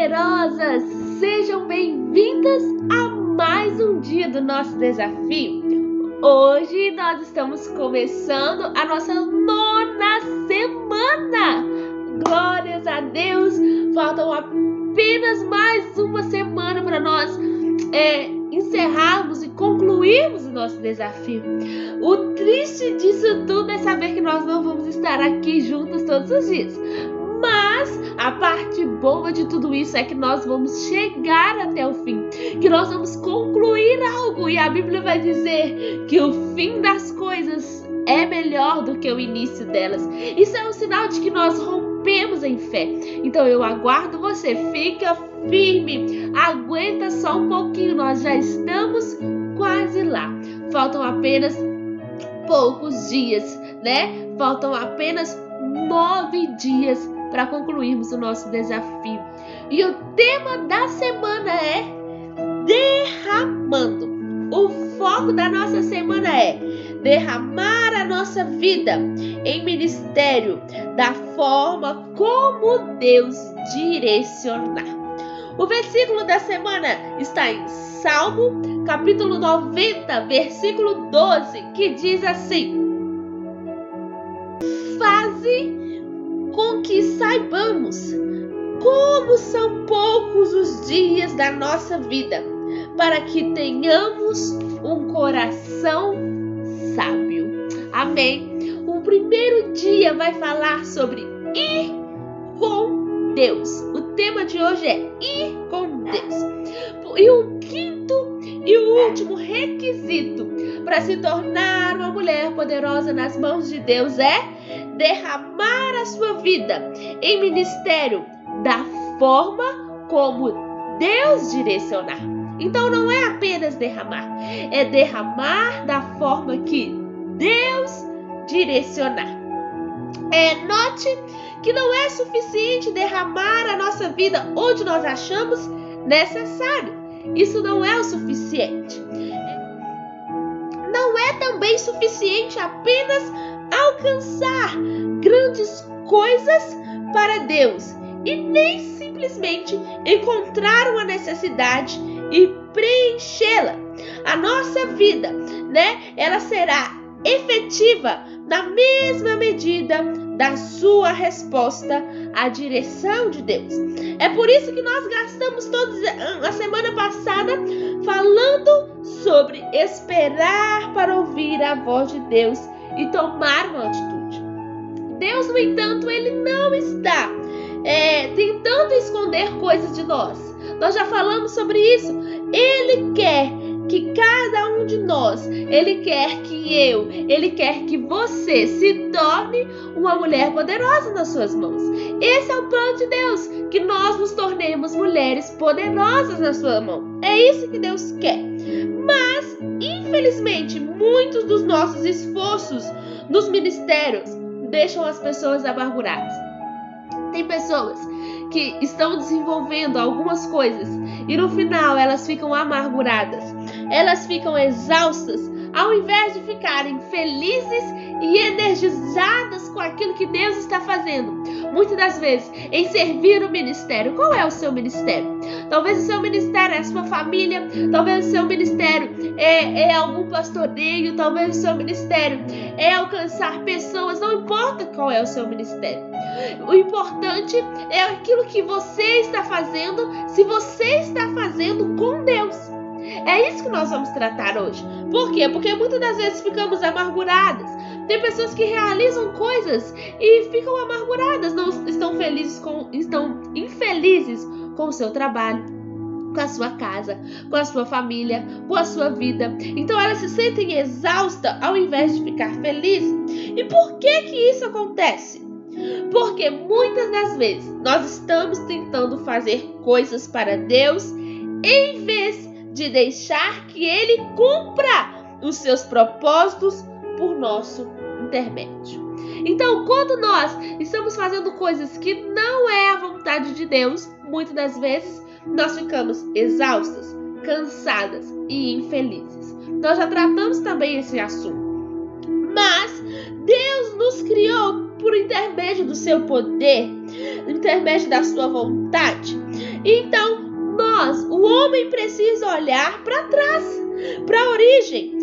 poderosas! Sejam bem-vindas a mais um dia do nosso desafio. Hoje nós estamos começando a nossa 9ª semana. Glórias a Deus! Faltam apenas mais uma semana para nós encerrarmos e concluirmos o nosso desafio. O triste disso tudo é saber que nós não vamos estar aqui juntos todos os dias. Mas a parte boa de tudo isso é que nós vamos chegar até o fim, que nós vamos concluir algo, e a Bíblia vai dizer que o fim das coisas é melhor do que o início delas. Isso é um sinal de que nós rompemos em fé. Então eu aguardo você, fica firme, aguenta só um pouquinho, nós já estamos quase lá. Faltam apenas poucos dias, né? Faltam apenas 9 dias para concluirmos o nosso desafio. E o tema da semana é derramando. O foco da nossa semana é derramar a nossa vida em ministério da forma como Deus direcionar. O versículo da semana está em Salmo, capítulo 90, versículo 12, que diz assim: faze com que saibamos como são poucos os dias da nossa vida, para que tenhamos um coração sábio. Amém. O primeiro dia vai falar sobre ir com Deus. O tema de hoje é ir com Deus. E o quinto e o último requisito para se tornar uma mulher poderosa nas mãos de Deus é derramar a sua vida em ministério da forma como Deus direcionar. Então não é apenas derramar, é derramar da forma que Deus direcionar. Note que não é suficiente derramar a nossa vida onde nós achamos necessário. Isso não é o suficiente. Não é também suficiente apenas alcançar grandes coisas para Deus e nem simplesmente encontrar uma necessidade e preenchê-la. A nossa vida, ela será efetiva na mesma medida da sua resposta à direção de Deus. É por isso que nós gastamos toda a semana passada falando sobre esperar para ouvir a voz de Deus e tomar uma atitude. Deus, no entanto, ele não está tentando esconder coisas de nós. Nós já falamos sobre isso. Ele quer que cada um de nós, ele quer que você se torne uma mulher poderosa nas suas mãos. Esse é o plano de Deus, que nós nos tornemos mulheres poderosas na sua mão. É isso que Deus quer. Mas, infelizmente, muitos dos nossos esforços nos ministérios deixam as pessoas amarguradas. Tem pessoas que estão desenvolvendo algumas coisas e no final elas ficam amarguradas, elas ficam exaustas, ao invés de ficarem felizes e energizadas com aquilo que Deus está fazendo. Muitas das vezes, em servir o ministério. Qual é o seu ministério? Talvez o seu ministério é a sua família, talvez o seu ministério é algum pastoreio, talvez o seu ministério é alcançar pessoas, não importa qual é o seu ministério. O importante é aquilo que você está fazendo, se você está fazendo com Deus. É isso que nós vamos tratar hoje. Por quê? Porque muitas das vezes ficamos amarguradas. Tem pessoas que realizam coisas e ficam amarguradas, não estão infelizes com o seu trabalho, com a sua casa, com a sua família, com a sua vida. Então elas se sentem exaustas ao invés de ficar felizes. E por que isso acontece? Porque muitas das vezes nós estamos tentando fazer coisas para Deus em vez de deixar que Ele cumpra os seus propósitos por nosso intermédio. Então, quando nós estamos fazendo coisas que não é a vontade de Deus, muitas das vezes nós ficamos exaustas, cansadas e infelizes. Nós já tratamos também esse assunto. Mas Deus nos criou por intermédio do seu poder, por intermédio da sua vontade. Então, o homem precisa olhar para trás, para a origem,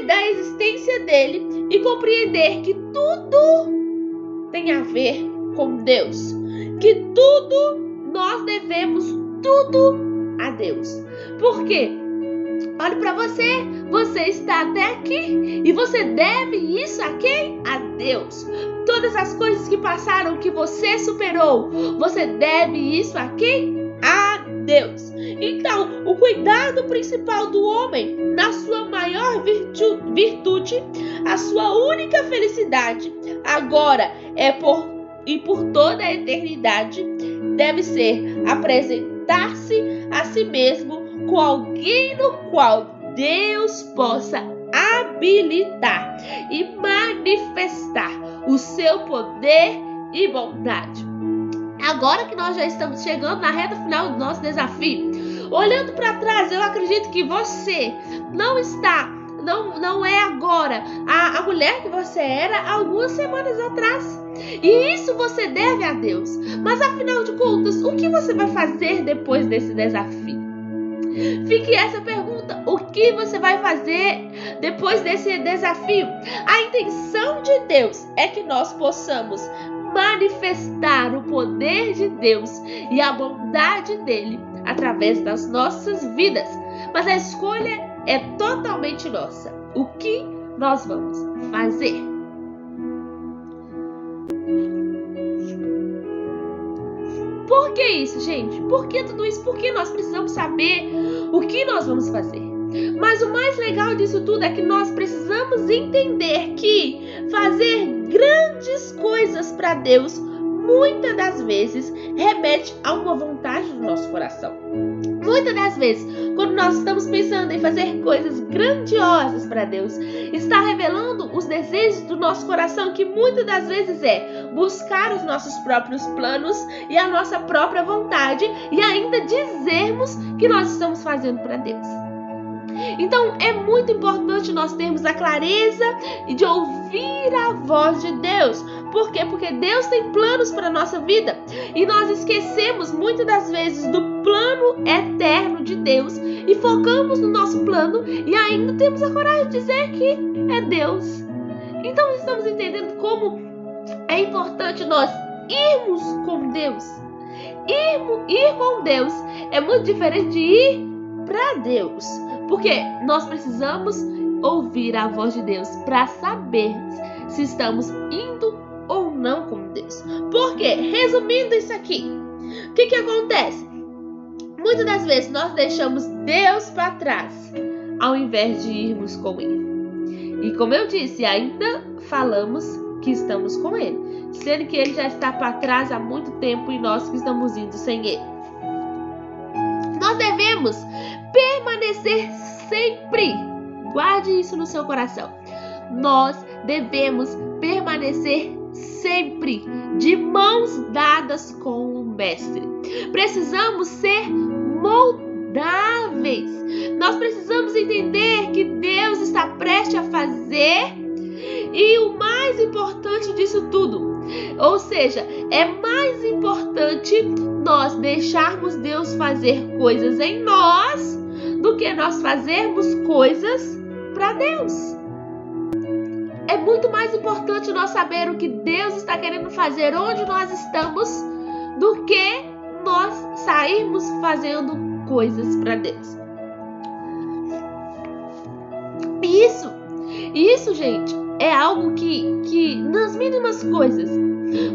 da existência dele e compreender que tudo tem a ver com Deus, que tudo nós devemos tudo a Deus. Por quê? Olhe para você, você está até aqui e você deve isso a quem? A Deus. Todas as coisas que passaram, que você superou, você deve isso a quem? A Deus. Então, o cuidado principal do homem, na sua maior virtude, a sua única felicidade, agora e por toda a eternidade, deve ser apresentar-se a si mesmo com alguém no qual Deus possa habilitar e manifestar o seu poder e bondade. Agora que nós já estamos chegando na reta final do nosso desafio, olhando para trás, eu acredito que você não é agora a mulher que você era algumas semanas atrás. E isso você deve a Deus. Mas afinal de contas, o que você vai fazer depois desse desafio? Fique essa pergunta: o que você vai fazer depois desse desafio? A intenção de Deus é que nós possamos manifestar o poder de Deus e a bondade dele através das nossas vidas. Mas a escolha é totalmente nossa. O que nós vamos fazer? Por que isso, gente? Por que tudo isso? Por que nós precisamos saber o que nós vamos fazer? Mas o mais legal disso tudo é que nós precisamos entender que fazer grandes coisas para Deus muitas das vezes remete a uma vontade do nosso coração. Muitas das vezes, quando nós estamos pensando em fazer coisas grandiosas para Deus, está revelando os desejos do nosso coração, que muitas das vezes é buscar os nossos próprios planos e a nossa própria vontade e ainda dizermos que nós estamos fazendo para Deus. Então é muito importante nós termos a clareza de ouvir a voz de Deus. Por quê? Porque Deus tem planos para a nossa vida e nós esquecemos muitas das vezes do plano eterno de Deus e focamos no nosso plano e ainda temos a coragem de dizer que é Deus. Então estamos entendendo como é importante nós irmos com Deus. Ir com Deus é muito diferente de ir para Deus. Porque nós precisamos ouvir a voz de Deus para saber se estamos indo ou não com Deus. Porque, resumindo isso aqui, o que acontece? Muitas das vezes nós deixamos Deus para trás, ao invés de irmos com Ele. E como eu disse, ainda falamos que estamos com Ele, sendo que Ele já está para trás há muito tempo e nós que estamos indo sem Ele. Nós devemos permanecer sempre. Guarde isso no seu coração. Nós devemos permanecer sempre de mãos dadas com o Mestre. Precisamos ser moldáveis. Nós precisamos entender que Deus está prestes a fazer. E o mais importante disso tudo, ou seja, é mais importante nós deixarmos Deus fazer coisas em nós do que nós fazermos coisas para Deus. É muito mais importante nós saber o que Deus está querendo fazer onde nós estamos do que nós sairmos fazendo coisas para Deus. Isso, gente, é algo que nas mínimas coisas.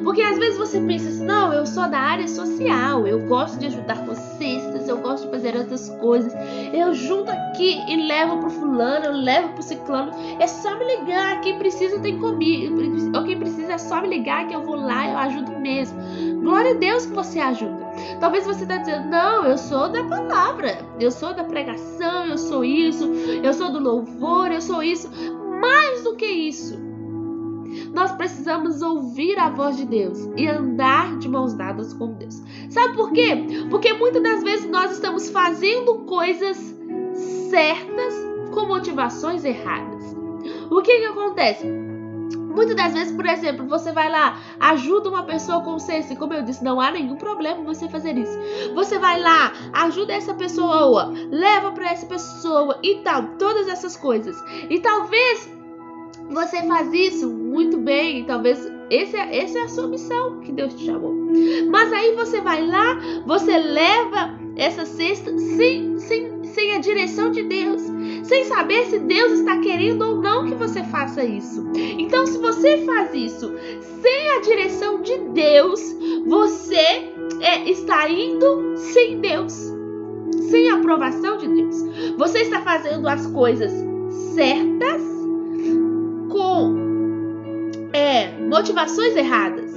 Porque às vezes você pensa assim, não, eu sou da área social, eu gosto de ajudar com cestas, eu gosto de fazer outras coisas, eu junto aqui e levo pro fulano, eu levo pro ciclano, é só me ligar, quem precisa tem comigo, ou quem precisa é só me ligar que eu vou lá, eu ajudo mesmo. Glória a Deus que você ajuda. Talvez você está dizendo, não, eu sou da palavra, eu sou da pregação, eu sou isso, eu sou do louvor, eu sou isso. Mais do que isso, nós precisamos ouvir a voz de Deus e andar de mãos dadas com Deus. Sabe por quê? Porque muitas das vezes nós estamos fazendo coisas certas com motivações erradas. O que acontece? Muitas das vezes, por exemplo, você vai lá, ajuda uma pessoa com ciência, como eu disse, não há nenhum problema você fazer isso. Você vai lá, ajuda essa pessoa, leva para essa pessoa e tal, todas essas coisas. E talvez você faz isso muito bem, e talvez essa é a sua missão que Deus te chamou. Mas aí você vai lá, você leva essa cesta sem a direção de Deus, sem saber se Deus está querendo ou não que você faça isso. Então, se você faz isso sem a direção de Deus, você está indo sem Deus, sem a aprovação de Deus. Você está fazendo as coisas certas com motivações erradas.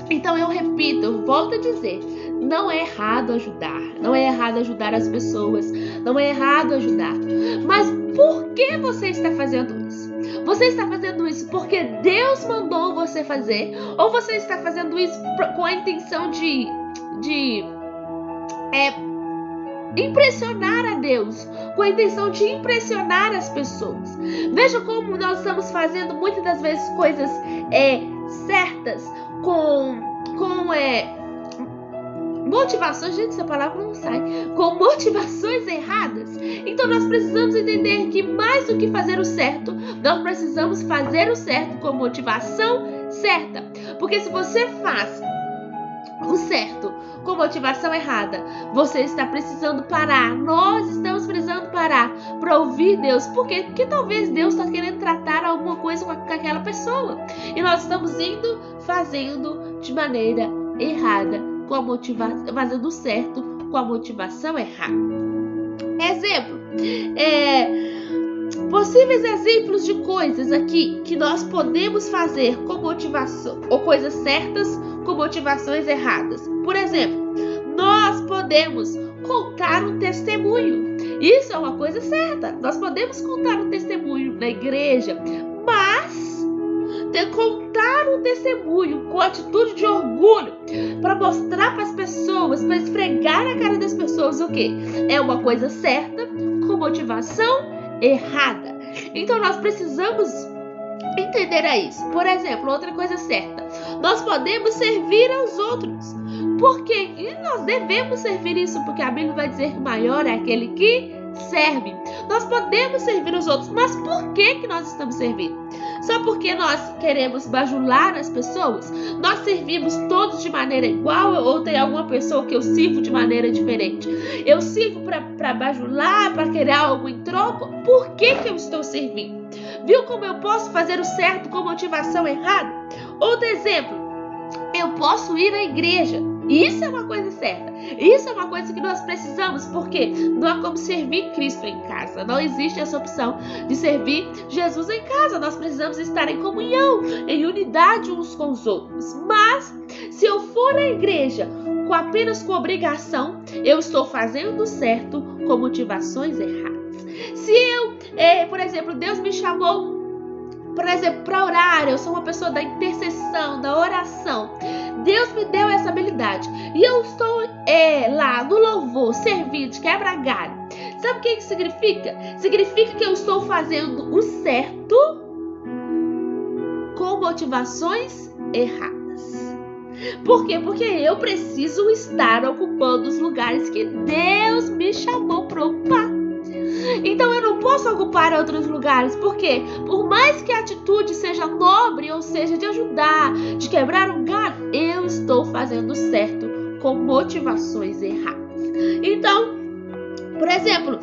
Então eu repito, eu volto a dizer, não é errado ajudar, não é errado ajudar as pessoas, não é errado ajudar. Mas por que você está fazendo isso? Você está fazendo isso porque Deus mandou você fazer? Ou você está fazendo isso com a intenção de impressionar a Deus, com a intenção de impressionar as pessoas? Veja como nós estamos fazendo muitas das vezes coisas certas com motivações, gente, essa palavra não sai, com motivações erradas. Então nós precisamos entender que mais do que fazer o certo, nós precisamos fazer o certo com motivação certa. Porque se você faz o certo com motivação errada, você está precisando parar. Nós estamos precisando parar para ouvir Deus. Por quê? Porque talvez Deus está querendo tratar alguma coisa com aquela pessoa. E nós estamos fazendo de maneira errada, fazendo certo com a motivação errada. Exemplo. Possíveis exemplos de coisas aqui que nós podemos fazer com motivação, ou coisas certas com motivações erradas. Por exemplo, nós podemos contar um testemunho. Isso é uma coisa certa. Nós podemos contar um testemunho na igreja, mas contar um testemunho com atitude de orgulho para mostrar para as pessoas, para esfregar na cara das pessoas o quê? É uma coisa certa com motivação errada. Então nós precisamos entender isso. Por exemplo, outra coisa certa, nós podemos servir aos outros. Por quê? E nós devemos servir isso, porque a Bíblia vai dizer que o maior é aquele que serve. Nós podemos servir os outros, mas por que nós estamos servindo? Só porque nós queremos bajular as pessoas? Nós servimos todos de maneira igual ou tem alguma pessoa que eu sirvo de maneira diferente? Eu sirvo para bajular, para querer algo em troca? Por que eu estou servindo? Viu como eu posso fazer o certo com motivação errada? Outro exemplo, eu posso ir à igreja. Isso é uma coisa certa. Isso é uma coisa que nós precisamos, porque não há como servir Cristo em casa. Não existe essa opção de servir Jesus em casa. Nós precisamos estar em comunhão, em unidade uns com os outros. Mas, se eu for à igreja apenas com obrigação, eu estou fazendo certo com motivações erradas. Se eu, por exemplo, Deus me chamou, por exemplo, para orar, eu sou uma pessoa da intercessão, da oração. Deus me deu essa habilidade e eu estou lá no louvor, servindo, de quebra galho. Sabe o que isso significa? Significa que eu estou fazendo o certo com motivações erradas. Por quê? Porque eu preciso estar ocupando os lugares que Deus me chamou para ocupar. Então eu não posso ocupar outros lugares, porque por mais que a atitude seja nobre, ou seja, de ajudar, de quebrar um galho, eu estou fazendo certo com motivações erradas. Então, por exemplo,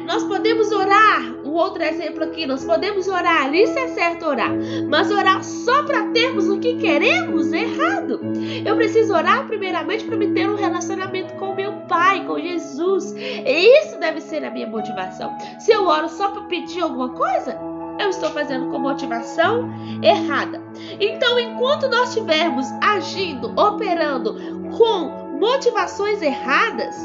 nós podemos orar, um outro exemplo aqui, nós podemos orar, isso é certo orar, mas orar só para termos o que queremos é errado. Eu preciso orar primeiramente para me ter um relacionamento com meu Pai, com Jesus, e isso deve ser a minha motivação. Se eu oro só para pedir alguma coisa, eu estou fazendo com motivação errada. Então, enquanto nós estivermos agindo, operando com motivações erradas,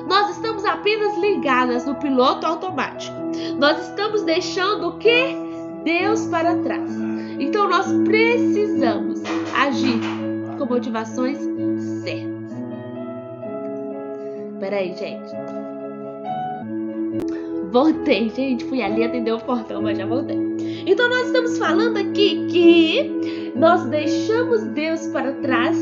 nós estamos apenas ligadas no piloto automático. Nós estamos deixando o que? Deus para trás. Então nós precisamos agir com motivações certas. Peraí, gente. Voltei, gente. Fui ali atender o portão, mas já voltei. Então nós estamos falando aqui que nós deixamos Deus para trás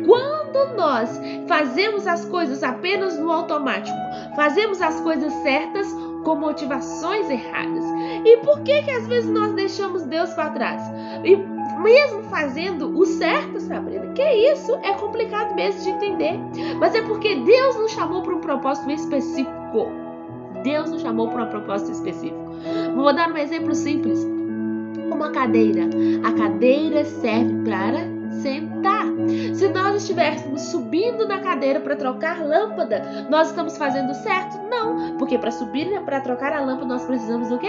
quando nós fazemos as coisas apenas no automático. Fazemos as coisas certas com motivações erradas. E por que às vezes nós deixamos Deus para trás? E mesmo fazendo o certo, Sabrina, que isso é complicado mesmo de entender. Mas é porque Deus nos chamou para um propósito específico. Deus nos chamou para um propósito específico. Vou dar um exemplo simples. Uma cadeira. A cadeira serve para sentar. Se nós estivéssemos subindo na cadeira para trocar lâmpada, nós estamos fazendo certo? Não, porque para subir, para trocar a lâmpada, nós precisamos do quê?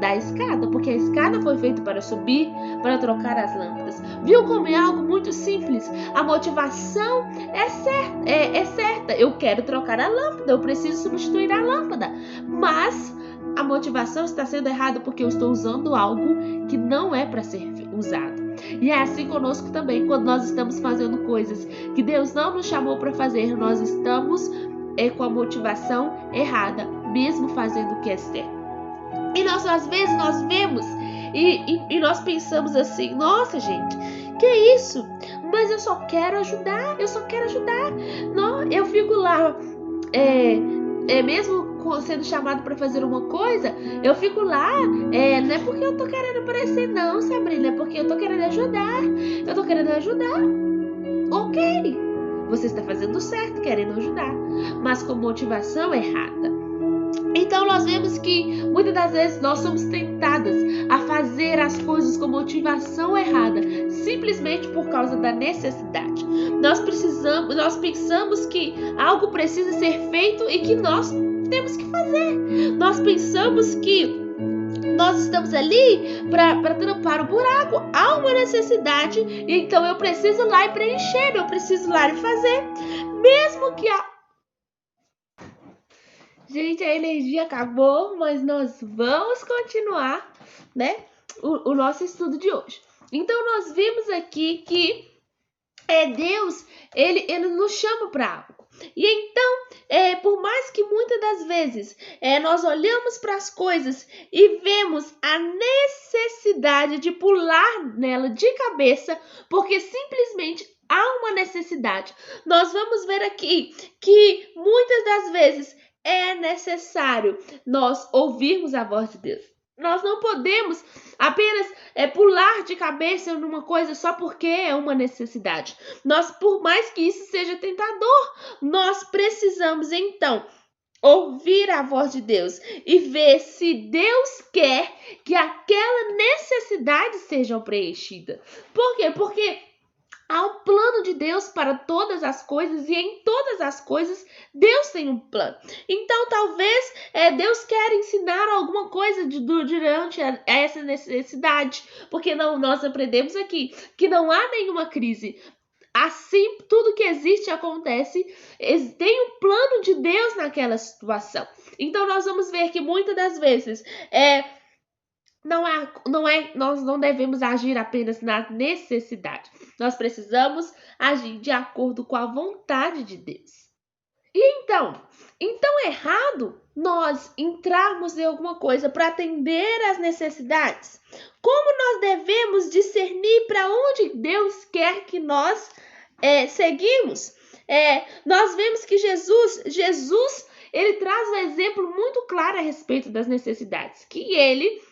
Da escada, porque a escada foi feita para subir, para trocar as lâmpadas. Viu como é algo muito simples? A motivação é certa. Eu quero trocar a lâmpada, eu preciso substituir a lâmpada, mas a motivação está sendo errada porque eu estou usando algo que não é para ser usado. E é assim conosco também, quando nós estamos fazendo coisas que Deus não nos chamou para fazer, nós estamos com a motivação errada, mesmo fazendo o que é certo. E nós, às vezes, nós vemos e nós pensamos assim, nossa, gente, que isso? Mas eu só quero ajudar, Não, eu fico lá, mesmo sendo chamado para fazer uma coisa, eu fico lá, não é porque eu tô querendo aparecer, não, Sabrina, é porque eu tô querendo ajudar. Ok, você está fazendo certo, querendo ajudar, mas com motivação errada. Então nós vemos que muitas das vezes nós somos tentadas a fazer as coisas com motivação errada, simplesmente por causa da necessidade. Nós pensamos que algo precisa ser feito e que nós temos que fazer. Nós pensamos que nós estamos ali para tampar o buraco. Há uma necessidade, e então eu preciso ir lá e preencher, eu preciso ir lá e fazer. Mesmo que Gente, a energia acabou, mas nós vamos continuar, né, o nosso estudo de hoje. Então, nós vimos aqui que Deus, ele nos chama para algo. E então, por mais que muitas das vezes nós olhamos para as coisas e vemos a necessidade de pular nela de cabeça, porque simplesmente há uma necessidade. Nós vamos ver aqui que muitas das vezes é necessário nós ouvirmos a voz de Deus. Nós não podemos apenas pular de cabeça numa coisa só porque é uma necessidade. Por mais que isso seja tentador, nós precisamos então ouvir a voz de Deus e ver se Deus quer que aquela necessidade seja preenchida. Por quê? Porque há um plano de Deus para todas as coisas e em todas as coisas Deus tem um plano. Então talvez Deus quer ensinar alguma coisa durante essa necessidade, porque nós aprendemos aqui que não há nenhuma crise. Assim, tudo que existe acontece, tem um plano de Deus naquela situação. Então nós vamos ver que muitas das vezes nós não devemos agir apenas na necessidade. Nós precisamos agir de acordo com a vontade de Deus. E então é errado nós entrarmos em alguma coisa para atender às necessidades? Como nós devemos discernir para onde Deus quer que nós seguimos? Nós vemos que Jesus, ele traz um exemplo muito claro a respeito das necessidades, que ele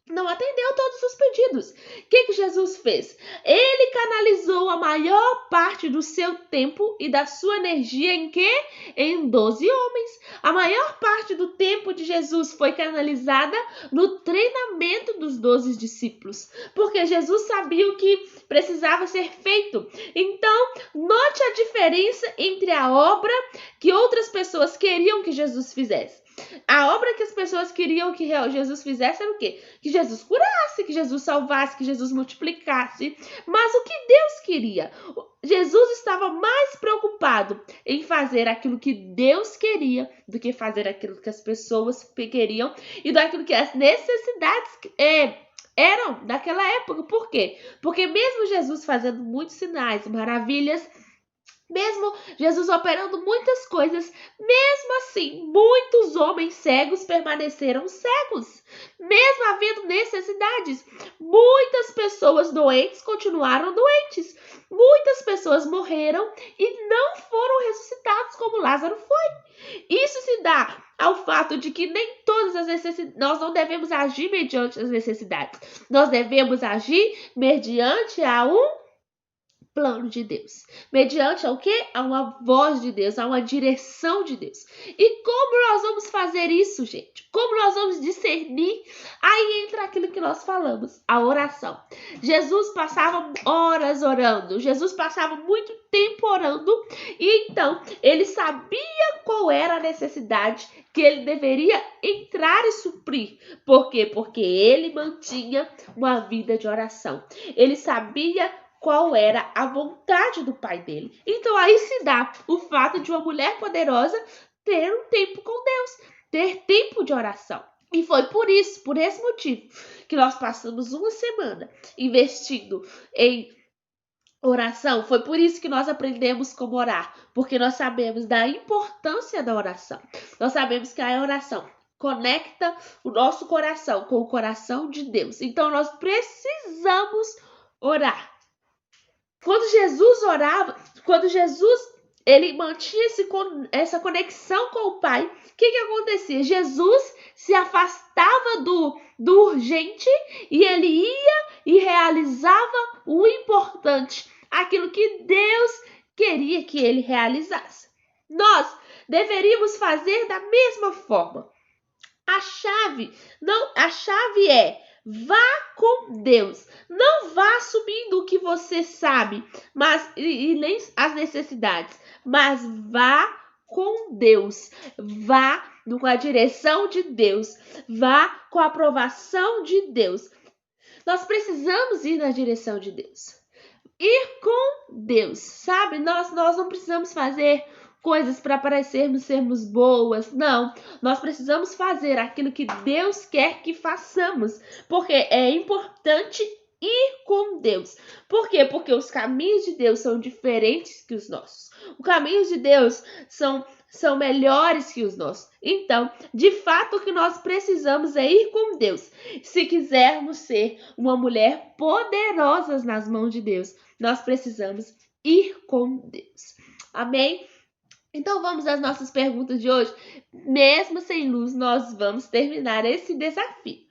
não atendeu todos os pedidos. O que Jesus fez? Ele canalizou a maior parte do seu tempo e da sua energia em quê? Em 12 homens. A maior parte do tempo de Jesus foi canalizada no treinamento dos 12 discípulos, porque Jesus sabia o que precisava ser feito. Então, note a diferença entre a obra que outras pessoas queriam que Jesus fizesse. A obra que as pessoas queriam que Jesus fizesse era o quê? Que Jesus curasse, que Jesus salvasse, que Jesus multiplicasse. Mas o que Deus queria? Jesus estava mais preocupado em fazer aquilo que Deus queria do que fazer aquilo que as pessoas queriam e daquilo que as necessidades eram daquela época. Por quê? Porque mesmo Jesus fazendo muitos sinais, maravilhas, Mesmo Jesus operando muitas coisas, mesmo assim, muitos homens cegos permaneceram cegos. Mesmo havendo necessidades, muitas pessoas doentes continuaram doentes. Muitas pessoas morreram e não foram ressuscitados como Lázaro foi. Isso se dá ao fato de que nem todas as necessidades, nós não devemos agir mediante as necessidades. Nós devemos agir mediante a plano de Deus. Mediante ao quê? A uma voz de Deus, a uma direção de Deus. E como nós vamos fazer isso, gente? Como nós vamos discernir? Aí entra aquilo que nós falamos, a oração. Jesus passava horas orando. Jesus passava muito tempo orando. E então, ele sabia qual era a necessidade que ele deveria entrar e suprir. Por quê? Porque ele mantinha uma vida de oração. Ele sabia qual era a vontade do pai dele. Então aí se dá o fato de uma mulher poderosa ter um tempo com Deus, ter tempo de oração. E foi por isso, por esse motivo, que nós passamos uma semana investindo em oração. Foi por isso que nós aprendemos como orar, porque nós sabemos da importância da oração. Nós sabemos que a oração conecta o nosso coração com o coração de Deus. Então nós precisamos orar. Quando Jesus orava, quando Jesus ele mantinha essa conexão com o Pai, o que acontecia? Jesus se afastava do urgente e ele ia e realizava o importante, aquilo que Deus queria que ele realizasse. Nós deveríamos fazer da mesma forma. A chave é: vá com Deus. Não vá assumindo o que você sabe, mas e nem as necessidades, mas vá com Deus. Vá com a direção de Deus. Vá com a aprovação de Deus. Nós precisamos ir na direção de Deus. Ir com Deus, sabe? Nós não precisamos fazer coisas para sermos boas. Não, nós precisamos fazer aquilo que Deus quer que façamos, porque é importante ir com Deus. Por quê? Porque os caminhos de Deus são diferentes que os nossos. Os caminhos de Deus são melhores que os nossos. Então, de fato, o que nós precisamos é ir com Deus. Se quisermos ser uma mulher poderosa nas mãos de Deus, nós precisamos ir com Deus. Amém? Então vamos às nossas perguntas de hoje. Mesmo sem luz, nós vamos terminar esse desafio.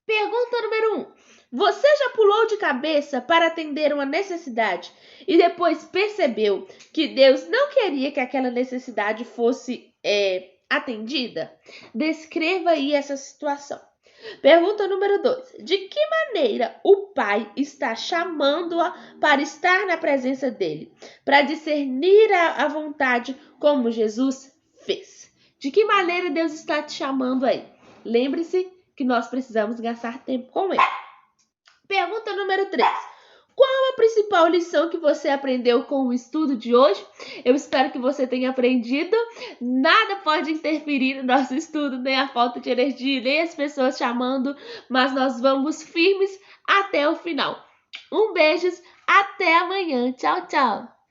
Pergunta número 1. Você já pulou de cabeça para atender uma necessidade e depois percebeu que Deus não queria que aquela necessidade fosse atendida? Descreva aí essa situação. Pergunta número 2. De que maneira o Pai está chamando-a para estar na presença dele? Para discernir a vontade como Jesus fez. De que maneira Deus está te chamando aí? Lembre-se que nós precisamos gastar tempo com ele. Pergunta número 3. Qual a principal lição que você aprendeu com o estudo de hoje? Eu espero que você tenha aprendido. Nada pode interferir no nosso estudo, nem a falta de energia, nem as pessoas chamando, mas nós vamos firmes até o final. Um beijo, até amanhã. Tchau, tchau.